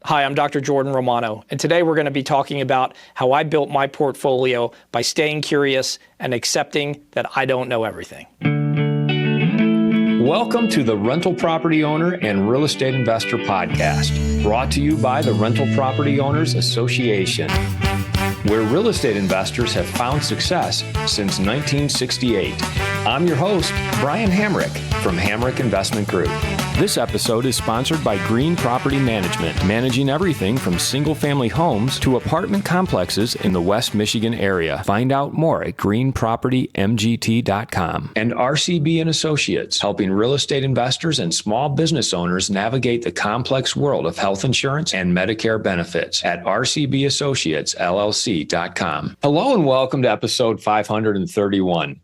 Hi, I'm Dr. Jordan Romano, and today we're going to be talking about how I built my portfolio by staying curious and accepting that I don't know everything. Welcome to the Rental Property Owner and Real Estate Investor Podcast, brought to you by the Rental Property Owners Association, where real estate investors have found success since 1968. I'm your host, Brian Hamrick from Hamrick Investment Group. This episode is sponsored by Green Property Management, managing everything from single-family homes to apartment complexes in the West Michigan area. Find out more at greenpropertymgt.com. And RCB and Associates, helping real estate investors and small business owners navigate the complex world of health insurance and Medicare benefits at rcbassociatesllc.com. Hello and welcome to episode 531.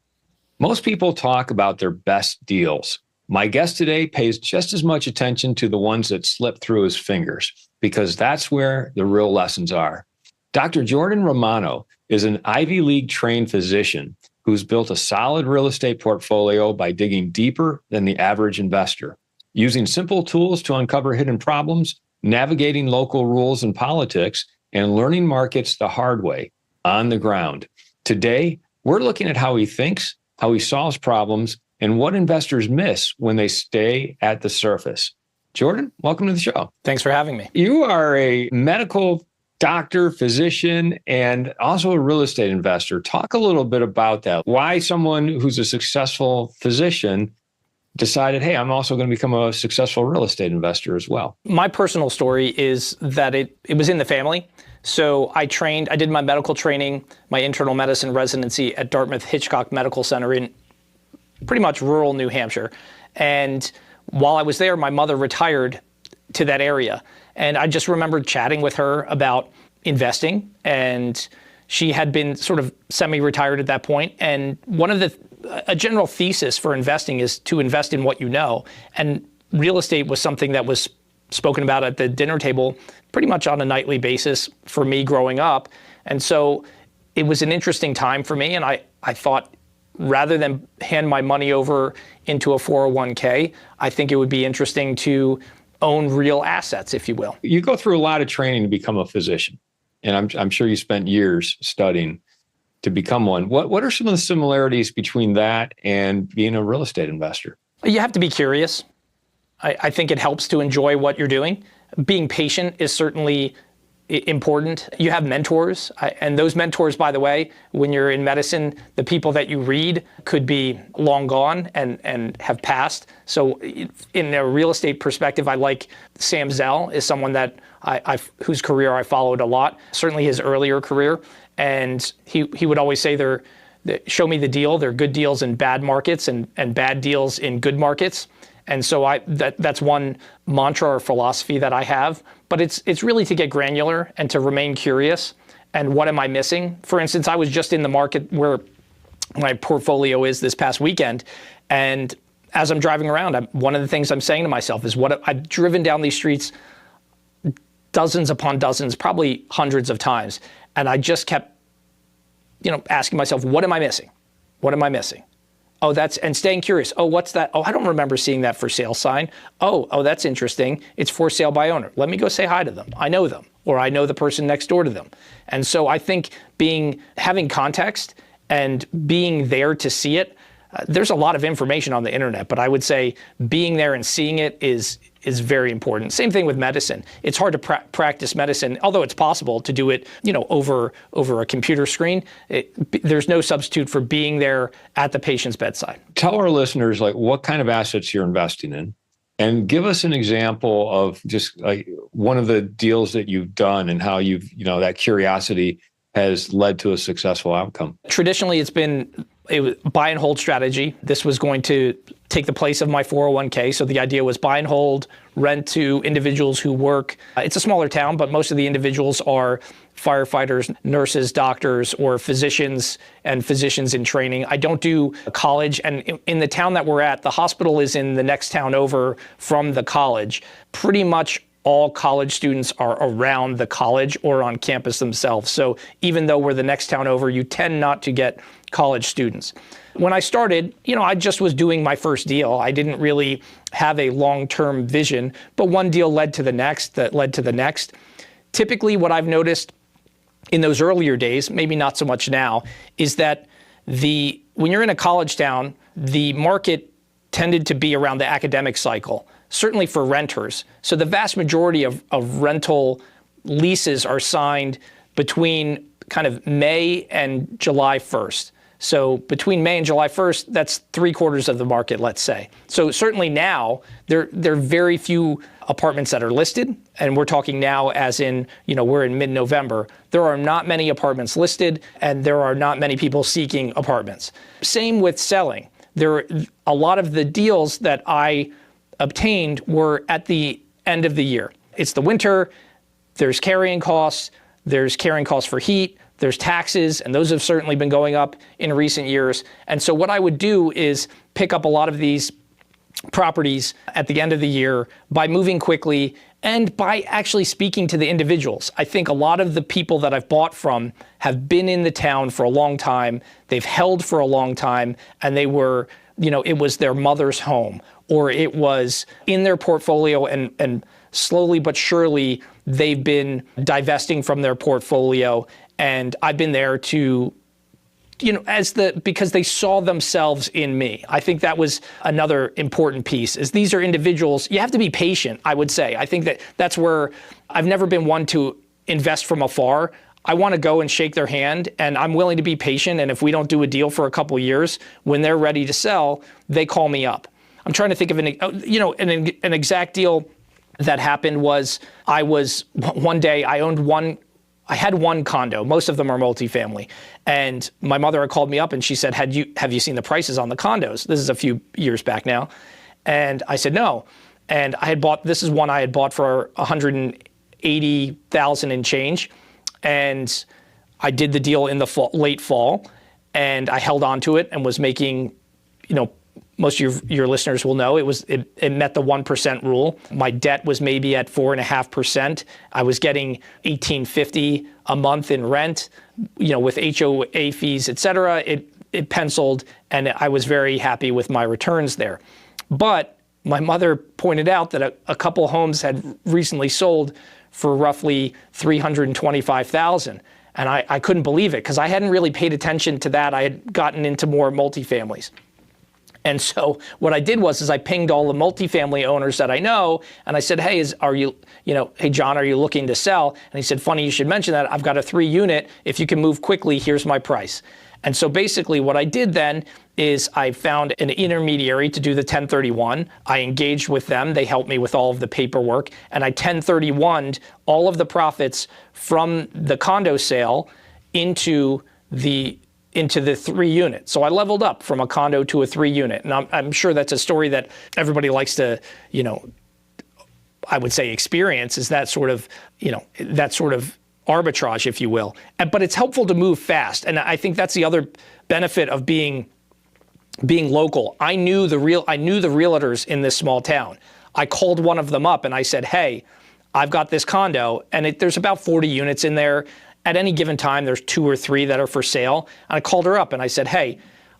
Most people talk about their best deals. My guest today pays just as much attention to the ones that slip through his fingers, because that's where the real lessons are. Dr. Jordan Romano is an Ivy League trained physician who's built a solid real estate portfolio by digging deeper than the average investor, using simple tools to uncover hidden problems, navigating local rules and politics, and learning markets the hard way, on the ground. Today, we're looking at how he thinks, how he solves problems, and what investors miss when they stay at the surface. Jordan, welcome to the show. Thanks for having me. You are a medical doctor, physician, and also a real estate investor. Talk a little bit about that. Why someone who's a successful physician decided, hey, I'm also going to become a successful real estate investor as well. My personal story is that it was in the family. So I did my medical training, my internal medicine residency at Dartmouth Hitchcock Medical Center in pretty much rural New Hampshire. And while I was there, my mother retired to that area. And I just remembered chatting with her about investing. And she had been sort of semi-retired at that point. And a general thesis for investing is to invest in what you know. And real estate was something that was spoken about at the dinner table pretty much on a nightly basis for me growing up. And so it was an interesting time for me. And I thought, rather than hand my money over into a 401k, I think it would be interesting to own real assets, if you will. You go through a lot of training to become a physician, and I'm sure you spent years studying to become one. What are some of the similarities between that and being a real estate investor? You have to be curious. I think it helps to enjoy what you're doing. Being patient is certainly important. You have mentors, and those mentors, by the way, when you're in medicine, the people that you read could be long gone and have passed. So in a real estate perspective, I like Sam Zell is someone that whose career I followed a lot, certainly his earlier career. And he would always say, show me the deal. There are good deals in bad markets and bad deals in good markets. And so that's one mantra or philosophy that I have. But it's really to get granular and to remain curious. And what am I missing? For instance, I was just in the market where my portfolio is this past weekend. And as I'm driving around, one of the things I'm saying to myself is I've driven down these streets dozens upon dozens, probably hundreds of times. And I just kept, asking myself, what am I missing? What am I missing? And staying curious. Oh, what's that? Oh, I don't remember seeing that for sale sign. Oh, that's interesting. It's for sale by owner. Let me go say hi to them. I know them, or I know the person next door to them. And so I think having context and being there to see it, there's a lot of information on the internet, but I would say being there and seeing it is very important. Same thing with medicine. It's hard to practice medicine, although it's possible to do it, over a computer screen. There's no substitute for being there at the patient's bedside. Tell our listeners what kind of assets you're investing in, and give us an example of just one of the deals that you've done and how that curiosity has led to a successful outcome. Traditionally, it's been a buy and hold strategy. This was going to take the place of my 401k. So the idea was buy and hold, rent to individuals who work. It's a smaller town, but most of the individuals are firefighters, nurses, doctors, or physicians and physicians in training. I don't do college. And in the town that we're at, the hospital is in the next town over from the college. Pretty much all college students are around the college or on campus themselves. So even though we're the next town over, you tend not to get college students. When I started, I just was doing my first deal. I didn't really have a long-term vision, but one deal led to the next, that led to the next. Typically, what I've noticed in those earlier days, maybe not so much now, is that when you're in a college town, the market tended to be around the academic cycle, certainly for renters. So the vast majority of rental leases are signed between kind of May and July 1st. So between May and July 1st, that's 3/4 of the market, let's say. So certainly now, there are very few apartments that are listed, and we're talking now as in, we're in mid-November. There are not many apartments listed, and there are not many people seeking apartments. Same with selling. A lot of the deals that I obtained were at the end of the year. It's the winter, there's carrying costs for heat, there's taxes, and those have certainly been going up in recent years. And so what I would do is pick up a lot of these properties at the end of the year by moving quickly and by actually speaking to the individuals. I think a lot of the people that I've bought from have been in the town for a long time, they've held for a long time, and they were, it was their mother's home, or it was in their portfolio, and slowly but surely they've been divesting from their portfolio. And I've been there to, because they saw themselves in me. I think that was another important piece, is these are individuals. You have to be patient, I would say. I think that's where I've never been one to invest from afar. I want to go and shake their hand, and I'm willing to be patient. And if we don't do a deal for a couple of years, when they're ready to sell, they call me up. I'm trying to think of an exact deal that happened was one day I had one condo. Most of them are multifamily. And my mother had called me up and she said, have you seen the prices on the condos? This is a few years back now. And I said, no. And this is one I had bought for $180,000 and change. And I did the deal in the late fall, and I held on to it and was making, most of your listeners will know it met the 1% rule. My debt was maybe at 4.5%. I was getting $1,850 a month in rent, with HOA fees, et cetera. It penciled, and I was very happy with my returns there. But my mother pointed out that a couple homes had recently sold for roughly $325,000. And I couldn't believe it because I hadn't really paid attention to that. I had gotten into more multifamilies. And so what I did was I pinged all the multifamily owners that I know, and I said, hey, hey, John, are you looking to sell? And he said, funny you should mention that. I've got a 3-unit. If you can move quickly, here's my price. And so basically what I did then is I found an intermediary to do the 1031. I engaged with them. They helped me with all of the paperwork. And I 1031'd all of the profits from the condo sale into the 3-unit. So I leveled up from a condo to a 3-unit. And I'm sure that's a story that everybody likes to, I would say experience, is that sort of arbitrage, if you will. But it's helpful to move fast. And I think that's the other benefit of being local. I knew the realtors in this small town. I called one of them up and I said, hey, I've got this condo, and there's about 40 units in there. At any given time, there's 2 or 3 that are for sale. And I called her up and I said, hey,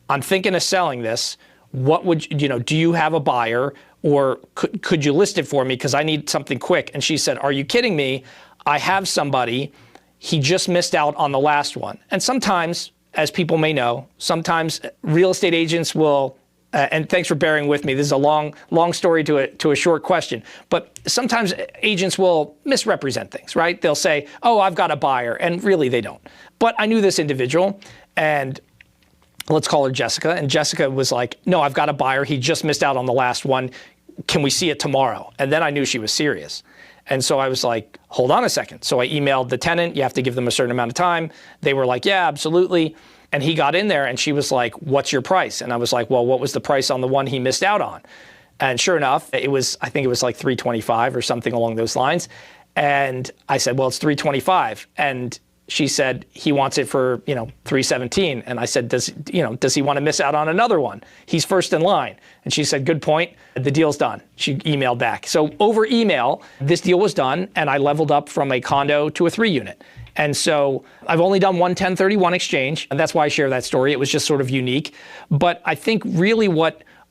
I'm thinking of selling this. What would do you have a buyer, or could you list it for me? Because I need something quick. And she said, are you kidding me? I have somebody. He just missed out on the last one. And sometimes, as people may know, sometimes real estate agents will, and thanks for bearing with me. This is a long story to a short question. But sometimes agents will misrepresent things, right? They'll say, oh, I've got a buyer, and really they don't. But I knew this individual, and let's call her Jessica. And Jessica was like, no, I've got a buyer. He just missed out on the last one. Can we see it tomorrow? And then I knew she was serious. And so I was like, hold on a second. So I emailed the tenant. You have to give them a certain amount of time. They were like, yeah, absolutely. And he got in there and she was like, what's your price? And I was like, well, what was the price on the one he missed out on? And sure enough, I think it was like $325 or something along those lines. And I said, well, it's $325. And She said he wants it for, 317. And I said, does he want to miss out on another one? He's first in line. And she said, good point. The deal's done. She emailed back. So over email, this deal was done, and I leveled up from a condo to a 3-unit. And so I've only done one 1031 exchange, and that's why I share that story. It was just sort of unique. But I think really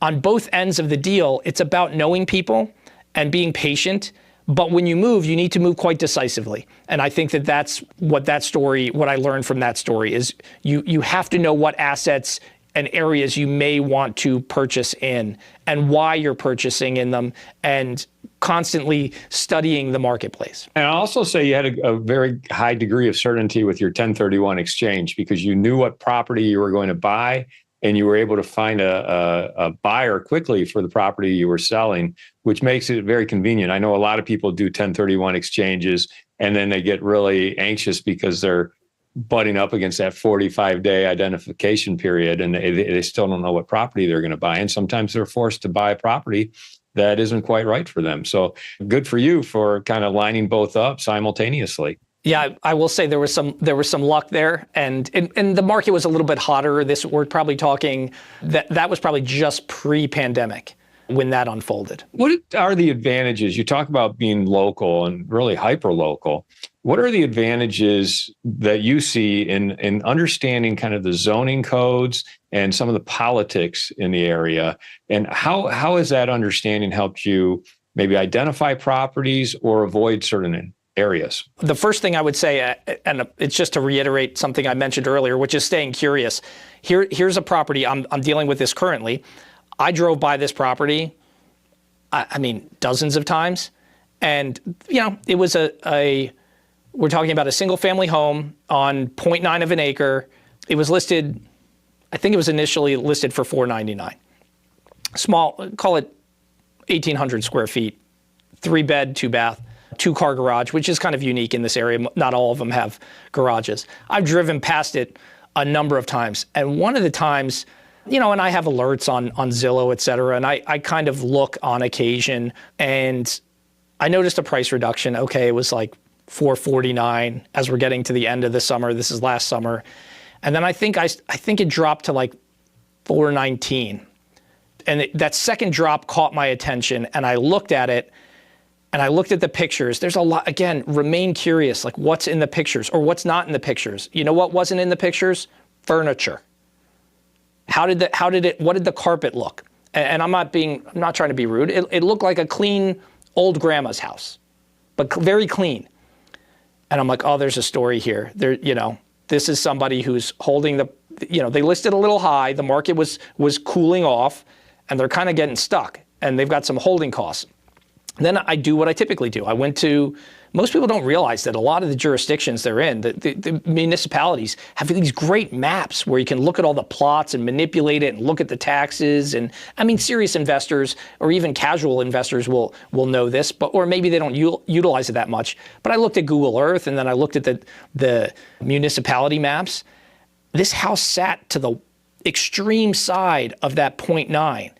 on both ends of the deal, it's about knowing people and being patient. But when you move, you need to move quite decisively. And I think that's what I learned from that story is you have to know what assets and areas you may want to purchase in and why you're purchasing in them, and constantly studying the marketplace. And I'll also say you had a very high degree of certainty with your 1031 exchange because you knew what property you were going to buy, and you were able to find a buyer quickly for the property you were selling, which makes it very convenient. I know a lot of people do 1031 exchanges, and then they get really anxious because they're butting up against that 45-day identification period, and they still don't know what property they're going to buy. And sometimes they're forced to buy a property that isn't quite right for them. So good for you for kind of lining both up simultaneously. Yeah, I will say there was some luck there, and the market was a little bit hotter. We're probably talking that was probably just pre-pandemic when that unfolded. What are the advantages? You talk about being local and really hyper local. What are the advantages that you see in understanding kind of the zoning codes and some of the politics in the area? And how has that understanding helped you maybe identify properties or avoid certain areas? The first thing I would say, and it's just to reiterate something I mentioned earlier, which is staying curious. Here's a property. I'm dealing with this currently. I drove by this property, I mean, dozens of times. And, it was we're talking about a single family home on 0.9 of an acre. It was listed, I think it was initially listed for $499. Small, call it 1,800 square feet, 3-bed, 2-bath, 2-car garage, which is kind of unique in this area. Not all of them have garages. I've driven past it a number of times. And one of the times, and I have alerts on Zillow, et cetera, and I kind of look on occasion, and I noticed a price reduction. Okay, it was like $449 as we're getting to the end of the summer. This is last summer. And then I think it dropped to like $419. And that second drop caught my attention, and I looked at it, and I looked at the pictures. There's a lot, again, remain curious, like what's in the pictures or what's not in the pictures. You know what wasn't in the pictures? Furniture. What did the carpet look? And I'm not trying to be rude. It looked like a clean old grandma's house, but very clean. And I'm like, oh, there's a story here. This is somebody who's holding they listed a little high. The market was cooling off, and they're kind of getting stuck, and they've got some holding costs. Then I do what I typically do. Most people don't realize that a lot of the jurisdictions they're in, the municipalities have these great maps where you can look at all the plots and manipulate it and look at the taxes. And I mean, serious investors or even casual investors will know this, or maybe they don't utilize it that much. But I looked at Google Earth, and then I looked at the municipality maps. This house sat to the extreme side of that 0.9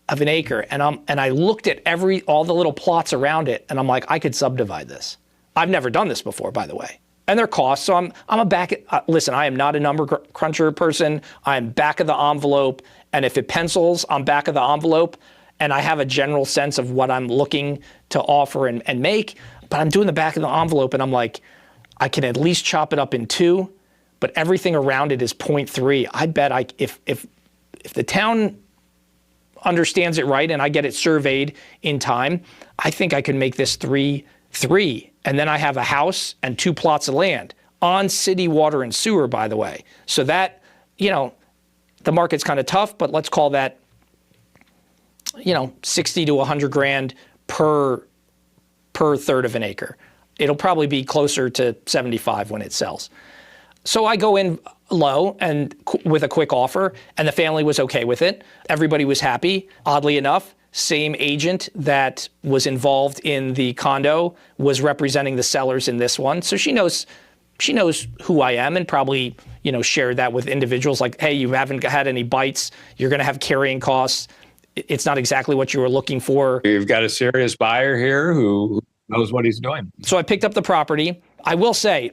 of an acre, and I looked at all the little plots around it, and I'm like, I could subdivide this. I've never done this before, by the way. And their costs, so listen, I am not a number cruncher person. I'm back of the envelope, and if it pencils, I'm back of the envelope, and I have a general sense of what I'm looking to offer and make, but I'm doing the back of the envelope, and I'm like, I can at least chop it up in 2, but everything around it is 0.3. I bet if the town understands it right and I get it surveyed in time, I think I can make this 3, and then I have a house and 2 plots of land on city water and sewer, by the way. So that, the market's kind of tough, but let's call that, 60 to 100 grand per third of an acre. It'll probably be closer to 75 when it sells. So I go in low and with a quick offer, and the family was okay with it. Everybody was happy. Oddly enough, same agent that was involved in the condo was representing the sellers in this one. So she knows who I am, and probably, shared that with individuals like, hey, you haven't had any bites. You're going to have carrying costs. It's not exactly what you were looking for. You've got a serious buyer here who knows what he's doing. So I picked up the property. I will say,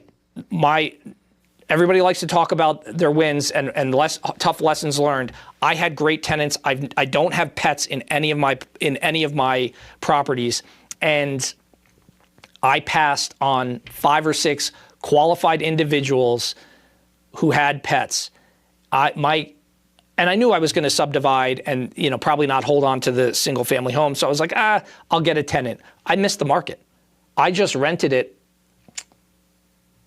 everybody likes to talk about their wins and less tough lessons learned. I had great tenants. I don't have pets in any of my properties, and I passed on 5 or 6 qualified individuals who had pets. And I knew I was going to subdivide and, probably not hold on to the single family home. So I was like, I'll get a tenant. I missed the market. I just rented it.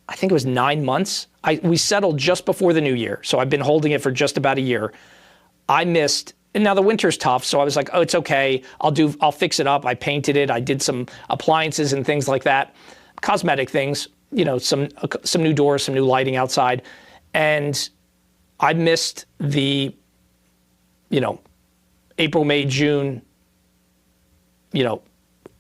I think it was 9 months. We settled just before the new year. So I've been holding it for just about a year. I missed, and now the winter's tough. So I was like, oh, it's okay. I'll fix it up. I painted it. I did some appliances and things like that. Cosmetic things, some new doors, some new lighting outside. And I missed the, April, May, June,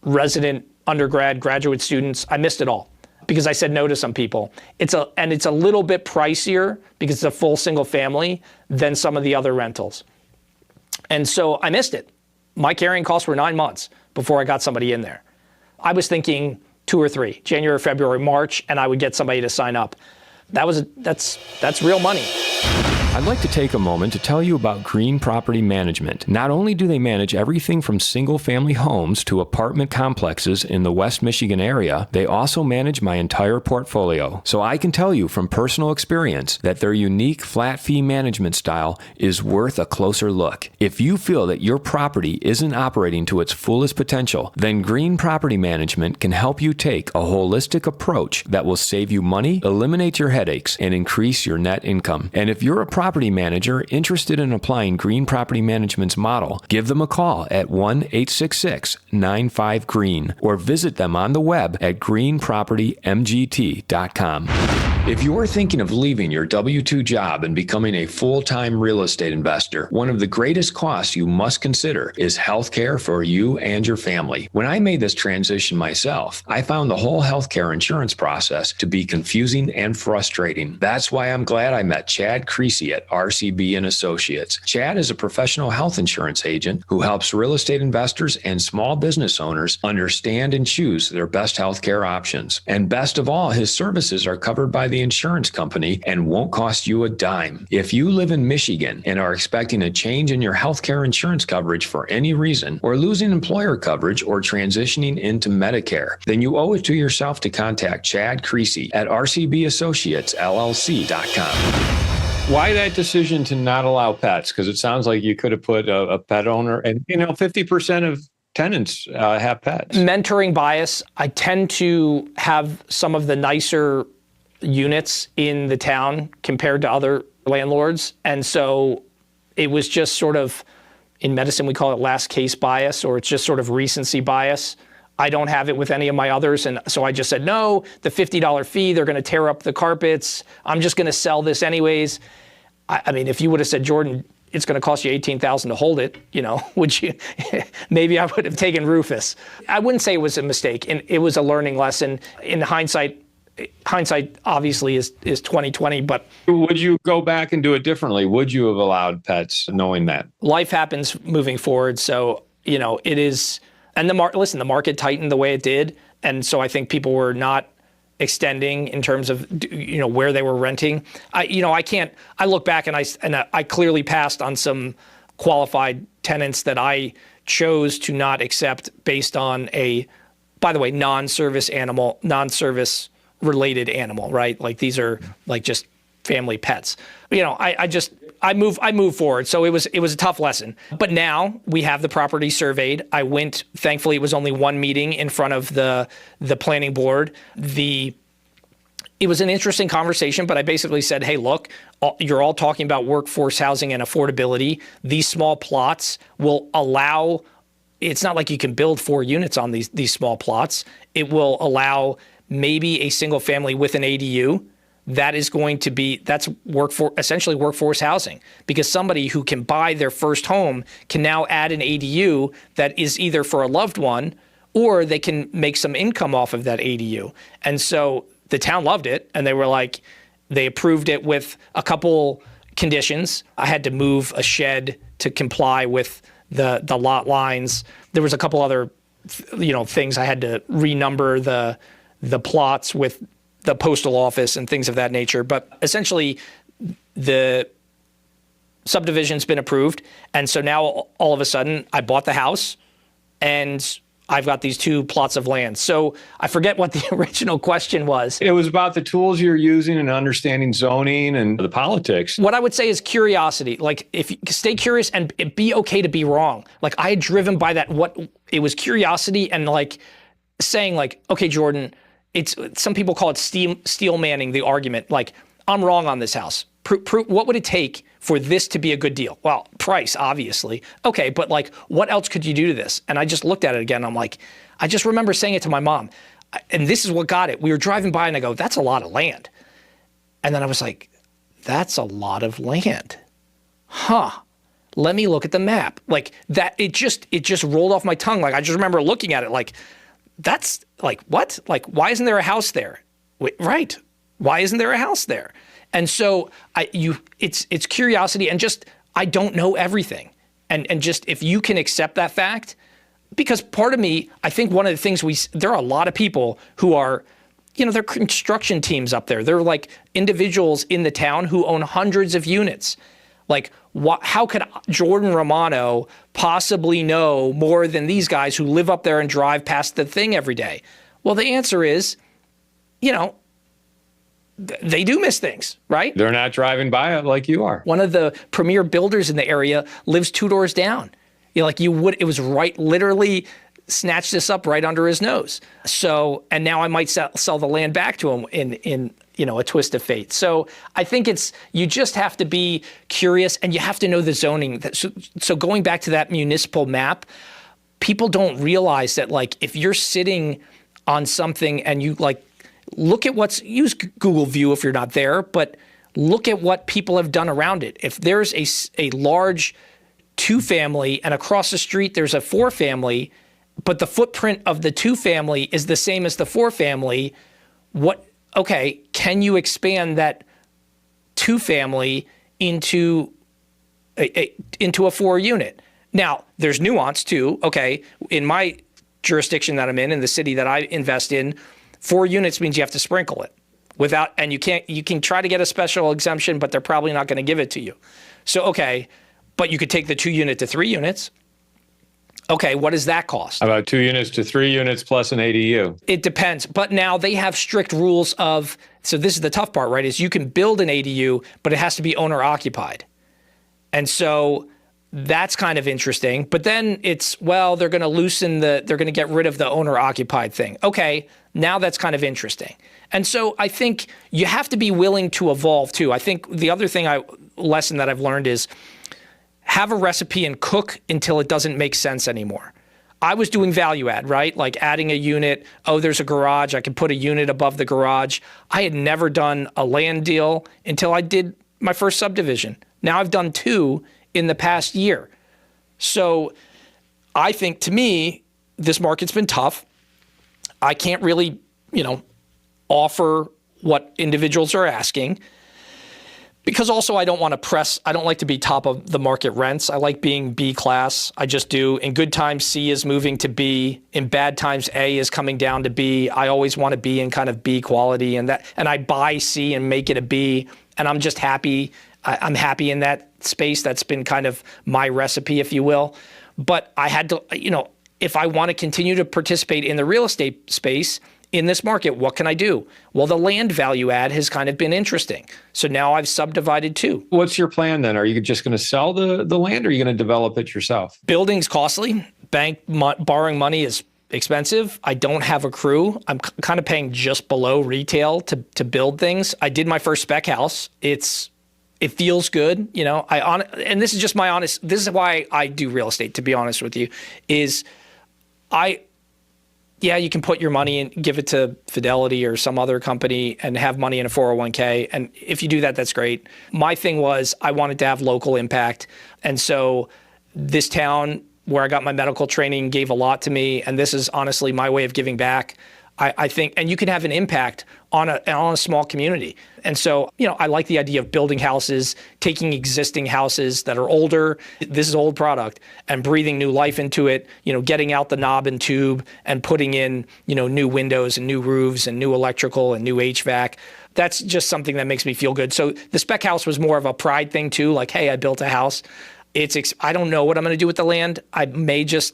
resident, undergrad, graduate students. I missed it all because I said no to some people. It's a little bit pricier because it's a full single family than some of the other rentals. And so I missed it. My carrying costs were 9 months before I got somebody in there. I was thinking 2 or 3, January, February, March, and I would get somebody to sign up. That's real money. I'd like to take a moment to tell you about Green Property Management. Not only do they manage everything from single-family homes to apartment complexes in the West Michigan area, they also manage my entire portfolio. So I can tell you from personal experience that their unique flat fee management style is worth a closer look. If you feel that your property isn't operating to its fullest potential, then Green Property Management can help you take a holistic approach that will save you money, eliminate your headaches, and increase your net income. And if you're a property manager interested in applying Green Property Management's model, give them a call at 1-866-95-GREEN or visit them on the web at greenpropertymgt.com. If you're thinking of leaving your W-2 job and becoming a full-time real estate investor, one of the greatest costs you must consider is healthcare for you and your family. When I made this transition myself, I found the whole healthcare insurance process to be confusing and frustrating. That's why I'm glad I met Chad Creasy at RCB & Associates. Chad is a professional health insurance agent who helps real estate investors and small business owners understand and choose their best healthcare options. And best of all, his services are covered by the insurance company and won't cost you a dime. If you live in Michigan and are expecting a change in your healthcare insurance coverage for any reason, or losing employer coverage or transitioning into Medicare, then you owe it to yourself to contact Chad Creasy at rcbassociatesllc.com. Why that decision to not allow pets? Because it sounds like you could have put a pet owner, and 50% of tenants have pets. Mentoring bias. I tend to have some of the nicer units in the town compared to other landlords. And so it was just sort of, in medicine, we call it last case bias, or it's just sort of recency bias. I don't have it with any of my others. And so I just said, no, the $50 fee, they're going to tear up the carpets. I'm just going to sell this anyways. I mean, if you would have said, Jordan, it's going to cost you $18,000 to hold it, would you? Maybe I would have taken Rufus. I wouldn't say it was a mistake. And it was a learning lesson. In hindsight obviously is 2020, but would you go back and do it differently? Would you have allowed pets knowing that? Life happens moving forward. So, it is, and the market tightened the way it did. And so I think people were not extending in terms of, where they were renting. I look back and I clearly passed on some qualified tenants that I chose to not accept based on by the way, non-service related animal, right? Like these are like just family pets. I move forward. So it was a tough lesson. But now we have the property surveyed. I went, thankfully it was only one meeting in front of the planning board. It was an interesting conversation, but I basically said, hey, look, you're all talking about workforce housing and affordability. These small plots will allow, it's not like you can build 4 units on these small plots. It will allow maybe a single family with an ADU. That's essentially workforce housing, because somebody who can buy their first home can now add an ADU that is either for a loved one, or they can make some income off of that ADU. And so the town loved it, and they approved it with a couple conditions. I had to move a shed to comply with the lot lines. There was a couple other things. I had to renumber the plots with the postal office and things of that nature. But essentially, the subdivision's been approved. And so now all of a sudden I bought the house and I've got these 2 plots of land. So I forget what the original question was. It was about the tools you're using and understanding zoning and the politics. What I would say is curiosity. Like, if you stay curious and be okay to be wrong. Like, I had driven by that. It was curiosity and like saying like, okay, Jordan, some people call it steel manning the argument. Like, I'm wrong on this house. What would it take for this to be a good deal? Well, price, obviously. Okay, but like, what else could you do to this? And I just looked at it again. I'm like, I just remember saying it to my mom. And this is what got it. We were driving by and I go, that's a lot of land. And then I was like, that's a lot of land. Huh. Let me look at the map. Like that, it just rolled off my tongue. Like, I just remember looking at it like, that's like, what? Like, why isn't there a house there? Wait, right. Why isn't there a house there? And so it's curiosity and just, I don't know everything. And just, if you can accept that fact, because part of me, I think one of the things there are a lot of people who are, they're construction teams up there. They're like individuals in the town who own hundreds of units. Like, how could Jordan Romano possibly know more than these guys who live up there and drive past the thing every day? Well, the answer is, they do miss things, right? They're not driving by it like you are. One of the premier builders in the area lives 2 doors down. It was right, literally snatched this up right under his nose. So, and now I might sell the land back to him in a twist of fate. So I think you just have to be curious and you have to know the zoning. So going back to that municipal map, people don't realize that, like, if you're sitting on something and you like, look at use Google View if you're not there, but look at what people have done around it. If there's a large 2-family and across the street there's a 4-family, but the footprint of the 2-family is the same as the 4-family, can you expand that 2-family into a 4-unit? Now, there's nuance too. Okay, in my jurisdiction that I'm in the city that I invest in, 4 units means you have to sprinkle it and you can try to get a special exemption, but they're probably not going to give it to you. So, okay, but you could take the 2 unit to 3 units. Okay, what does that cost? About 2 units to 3 units plus an ADU. It depends. But now they have strict rules so this is the tough part, right, is you can build an ADU, but it has to be owner occupied. And so that's kind of interesting. But then they're going to they're going to get rid of the owner occupied thing. Okay, now that's kind of interesting. And so I think you have to be willing to evolve too. I think the other lesson that I've learned is have a recipe and cook until it doesn't make sense anymore. I was doing value add, right? Like adding a unit. Oh, there's a garage. I can put a unit above the garage. I had never done a land deal until I did my first subdivision. Now I've done 2 in the past year. So I think, to me, this market's been tough. I can't really, offer what individuals are asking, because also I don't want to press. I don't like to be top of the market rents. I like being B class. I just do. In good times, C is moving to B. In bad times, A is coming down to B. I always want to be in kind of B quality, and I buy C and make it a B, and I'm just happy. I'm happy in that space. That's been kind of my recipe, if you will. But I had to, if I want to continue to participate in the real estate space in this market, what can I do? Well, the land value add has kind of been interesting. So now I've subdivided 2. What's your plan then? Are you just going to sell the land, or are you going to develop it yourself? Building's costly. Borrowing money is expensive. I don't have a crew. I'm kind of paying just below retail to build things. I did my first spec house. It feels good, and this is just my honest, this is why I do real estate, to be honest with you, is you can put your money and give it to Fidelity or some other company and have money in a 401k. And if you do that, that's great. My thing was I wanted to have local impact. And so this town where I got my medical training gave a lot to me. And this is honestly my way of giving back. I think, and you can have an impact on a small community. And so, I like the idea of building houses, taking existing houses that are older, this is old product, and breathing new life into it, getting out the knob and tube and putting in, new windows and new roofs and new electrical and new HVAC. That's just something that makes me feel good. So the spec house was more of a pride thing too, like, hey, I built a house. I don't know what I'm going to do with the land. I may just,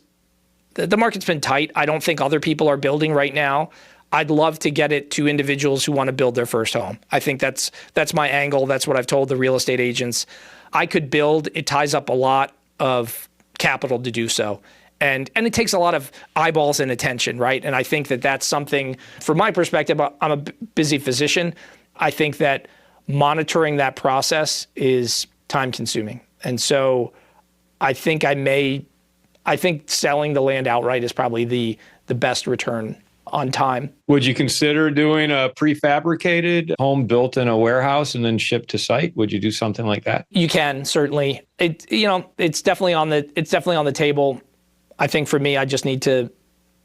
the market's been tight. I don't think other people are building right now. I'd love to get it to individuals who want to build their first home. I think that's my angle. That's what I've told the real estate agents. I could build. It ties up a lot of capital to do so. And it takes a lot of eyeballs and attention, right? And I think that that's something, from my perspective, I'm a busy physician. I think that monitoring that process is time consuming. And so I think selling the land outright is probably the best return on time. Would you consider doing a prefabricated home built in a warehouse and then shipped to site? Would you do something like that? You can, certainly. It's definitely on the table. I think for me, I just need to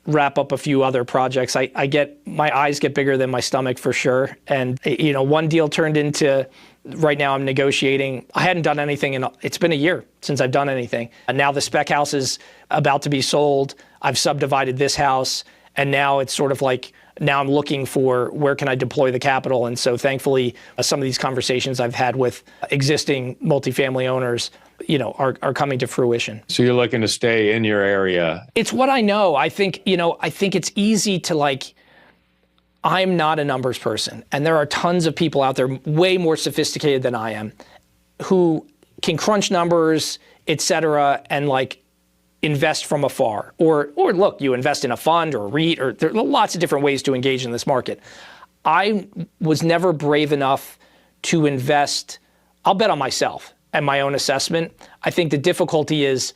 wrap up a few other projects. My eyes get bigger than my stomach for sure. And one deal turned into, right now I'm negotiating. I hadn't done anything it's been a year since I've done anything. And now the spec house is about to be sold. I've subdivided this house. And now it's sort of like, now I'm looking for where can I deploy the capital. And so thankfully, some of these conversations I've had with existing multifamily owners, are coming to fruition. So you're looking to stay in your area. It's what I know. I think it's easy to I'm not a numbers person. And there are tons of people out there way more sophisticated than I am who can crunch numbers, et cetera, and invest from afar. Or look, you invest in a fund or a REIT, or there are lots of different ways to engage in this market. I was never brave enough to invest. I'll bet on myself and my own assessment. I think the difficulty is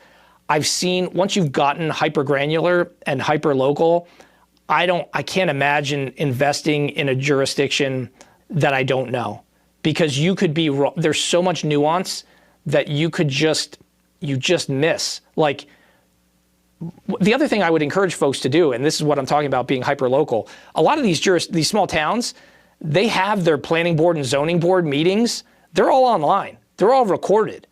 I've seen, once you've gotten hyper granular and hyper local, I can't imagine investing in a jurisdiction that I don't know, because you could be wrong. There's so much nuance that you just miss. The other thing I would encourage folks to do, and this is what I'm talking about being hyper local, a lot of these small towns, they have their planning board and zoning board meetings. They're all online. They're all recorded.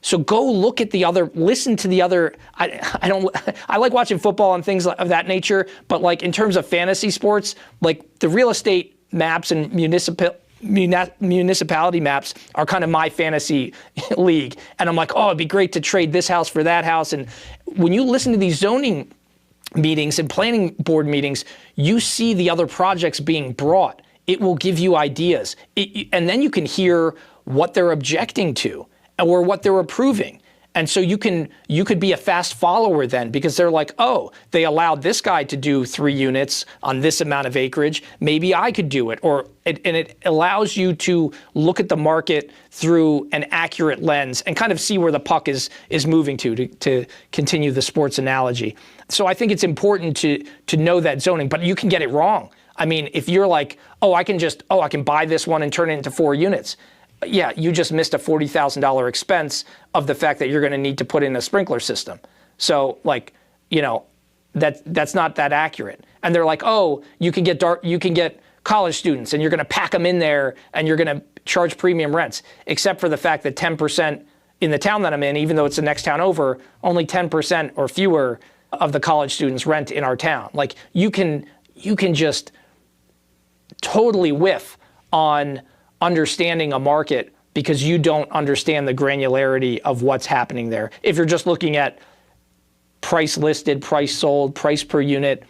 So go look at listen to the other. I like watching football and things of that nature, but in terms of fantasy sports, the real estate maps and municipality maps are kind of my fantasy league. And I'm like, oh, it'd be great to trade this house for that house. And when you listen to these zoning meetings and planning board meetings, you see the other projects being brought. It will give you ideas. And then you can hear what they're objecting to or what they're approving. And so you could be a fast follower then, because they're like, oh, they allowed this guy to do 3 units on this amount of acreage. Maybe I could do it. And it allows you to look at the market through an accurate lens and kind of see where the puck is moving to continue the sports analogy. So I think it's important to know that zoning, but you can get it wrong. I mean, if you're like, I can buy this one and turn it into 4 units. Yeah, you just missed a $40,000 expense of the fact that you're going to need to put in a sprinkler system. So that's not that accurate. And they're like, you can get college students and you're going to pack them in there and you're going to charge premium rents, except for the fact that 10% in the town that I'm in, even though it's the next town over, only 10% or fewer of the college students rent in our town. You can just totally whiff on understanding a market because you don't understand the granularity of what's happening there. If you're just looking at price listed, price sold, price per unit,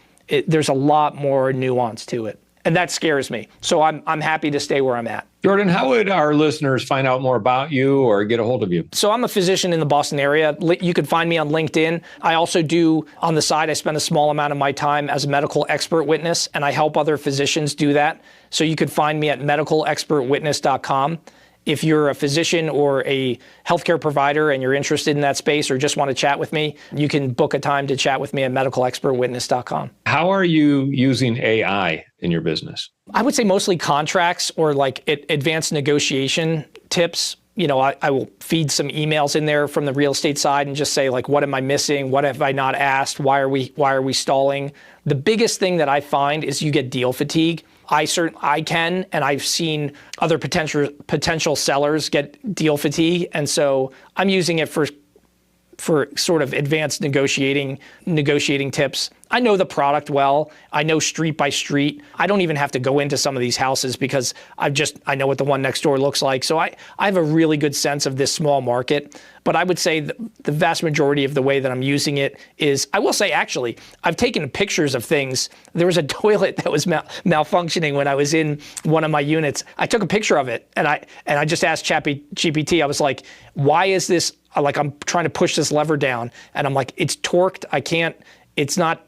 there's a lot more nuance to it. And that scares me. So I'm happy to stay where I'm at. Jordan, how would our listeners find out more about you or get a hold of you? So I'm a physician in the Boston area. You can find me on LinkedIn. I also do, on the side, I spend a small amount of my time as a medical expert witness, and I help other physicians do that. So you could find me at medicalexpertwitness.com. If you're a physician or a healthcare provider and you're interested in that space or just want to chat with me, you can book a time to chat with me at medicalexpertwitness.com. How are you using AI in your business? I would say mostly contracts or advanced negotiation tips. I will feed some emails in there from the real estate side and just say, like, what am I missing? What have I not asked? Why are we stalling? The biggest thing that I find is you get deal fatigue. I can, and I've seen other potential sellers get deal fatigue. And so I'm using it for sort of advanced negotiating tips. I know the product well. I know street by street. I don't even have to go into some of these houses because I know what the one next door looks like. So I have a really good sense of this small market. But I would say the vast majority of the way that I'm using it is, I will say, actually, I've taken pictures of things. There was a toilet that was malfunctioning when I was in one of my units. I took a picture of it and I just asked GPT. I was like, why is this, like, I'm trying to push this lever down and I'm like, it's torqued. It's not,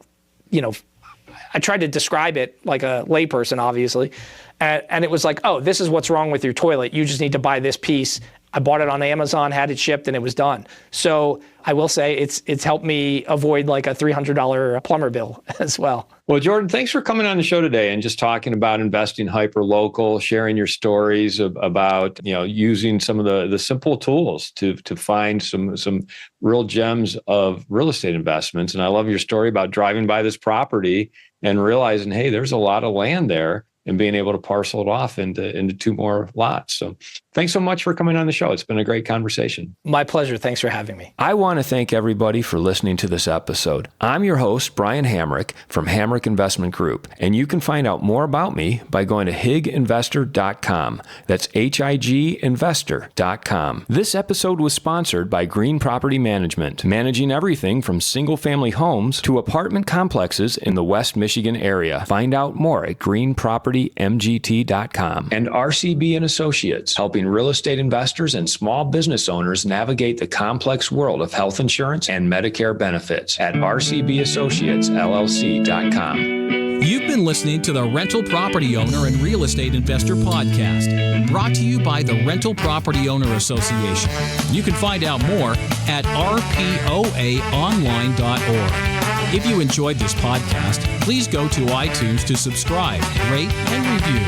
I tried to describe it like a layperson, obviously. And it was like, oh, this is what's wrong with your toilet. You just need to buy this piece. I bought it on Amazon, had it shipped, and it was done. So I will say it's helped me avoid like a $300 plumber bill as well. Well, Jordan, thanks for coming on the show today and just talking about investing hyper local, sharing your stories about using some of the simple tools to find some real gems of real estate investments. And I love your story about driving by this property and realizing, hey, there's a lot of land there, and being able to parcel it off into 2 more lots. So thanks so much for coming on the show. It's been a great conversation. My pleasure. Thanks for having me. I want to thank everybody for listening to this episode. I'm your host, Brian Hamrick from Hamrick Investment Group, and you can find out more about me by going to higinvestor.com. That's higinvestor.com. This episode was sponsored by Green Property Management, managing everything from single-family homes to apartment complexes in the West Michigan area. Find out more at greenpropertymgt.com. And RCB and Associates, helping real estate investors and small business owners navigate the complex world of health insurance and Medicare benefits at rcbassociatesllc.com. You've been listening to the Rental Property Owner and Real Estate Investor Podcast, brought to you by the Rental Property Owner Association. You can find out more at rpoaonline.org. If you enjoyed this podcast, please go to iTunes to subscribe, rate, and review.